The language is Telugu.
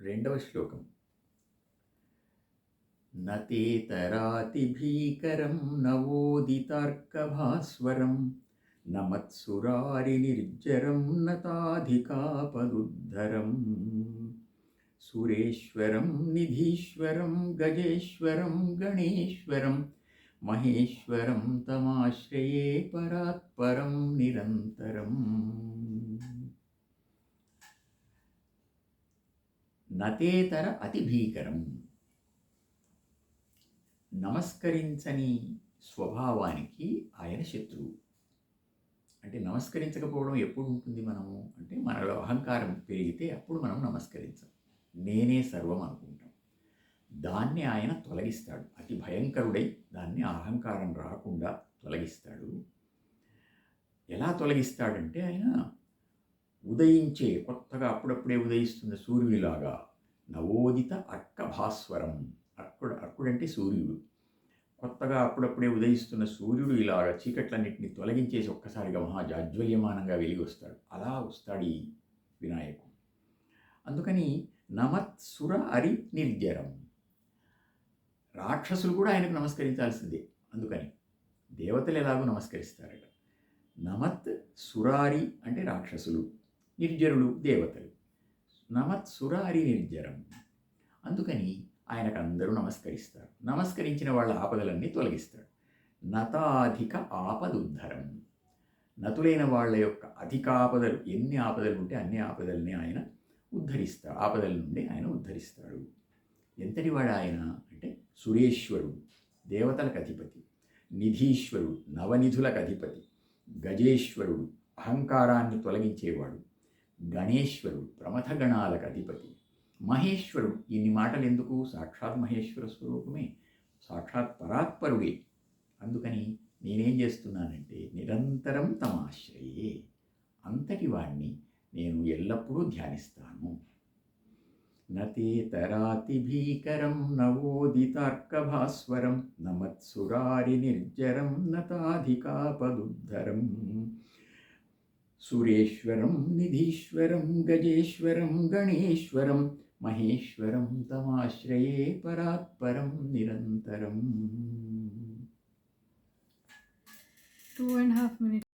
రెండవ శ్లోకం. నతేతరాతిభీకరం నవోదితార్కభాస్వరం నమత్సురారినిర్జరం నతాధికాపదుద్ధరం సురేశ్వరం నిధీశ్వరం గజేశ్వరం గణేశ్వరం మహేశ్వరం తమాశ్రయే పరాత్పరం నిరంతరం. నతేతర అతి భీకరం, నమస్కరించని స్వభావానికి ఆయన శత్రువు. అంటే నమస్కరించకపోవడం ఎప్పుడు ఉంటుంది మనము అంటే మనలో అహంకారం పెరిగితే అప్పుడు మనం నమస్కరించం, నేనే సర్వం అనుకుంటాం. దాన్ని ఆయన తొలగిస్తాడు, అతి భయంకరుడై దాన్ని అహంకారం రాకుండా తొలగిస్తాడు. ఎలా తొలగిస్తాడంటే ఆయన ఉదయించే కొత్తగా అప్పుడప్పుడే ఉదయిస్తున్న సూర్యుడిలాగా నవోదిత అర్కభాస్వరం, అర్కుడంటే సూర్యుడు, కొత్తగా అప్పుడప్పుడే ఉదయిస్తున్న సూర్యుడు ఇలాగ చీకట్లన్నింటినీ తొలగించేసి ఒక్కసారిగా మహాజాజ్వల్యమానంగా వెలిగి వస్తాడు. అలా వస్తాడు ఈ వినాయకుడు. అందుకని నమత్సుర అరి నిర్జరం, రాక్షసులు కూడా ఆయనకు నమస్కరించాల్సిందే. అందుకని దేవతలు ఎలాగో నమస్కరిస్తారట. నమత్ సురారి అంటే రాక్షసులు, నిర్జరులు దేవతలు. నమత్ సురారి నిర్జరం, అందుకని ఆయనకు అందరూ నమస్కరిస్తారు. నమస్కరించిన వాళ్ళ ఆపదలన్నీ తొలగిస్తాడు. నతాధిక ఆపదుద్ధరం, నతులైన వాళ్ళ యొక్క అధిక ఆపదలు, ఎన్ని ఆపదలు ఉంటే అన్ని ఆపదల్ని ఆయన ఉద్ధరిస్తాడు, ఆపదల నుండి ఆయన ఉద్ధరిస్తాడు. ఎంతటివాడు ఆయన అంటే సురేశ్వరుడు, దేవతలకు అధిపతి, నిధీశ్వరుడు, నవనిధులకు అధిపతి, గజేశ్వరుడు, అహంకారాన్ని తొలగించేవాడు, గణేశ్వరుడు, ప్రమథగణాలకు అధిపతి, మహేశ్వరుడు. ఇన్ని మాటలు ఎందుకు? సాక్షాత్ మహేశ్వర స్వరూపమే, సాక్షాత్ పరాత్పరుడే. అందుకని నేనేం చేస్తున్నానంటే నిరంతరం తమాశ్రయే, అంతటి వాణ్ణి నేను ఎల్లప్పుడూ ధ్యానిస్తాను. నతేతరాతి భీకరం నవోదితార్కభాస్వరం నమత్సురారి నిర్జరం నతాధికాపదుద్ధరం సురేశ్వరం నిధీశ్వరం గజేశ్వరం గణేశ్వరం మహేశ్వరం తమాశ్రయే పరాత్పరం నిరంతరం. 2.5 minutes.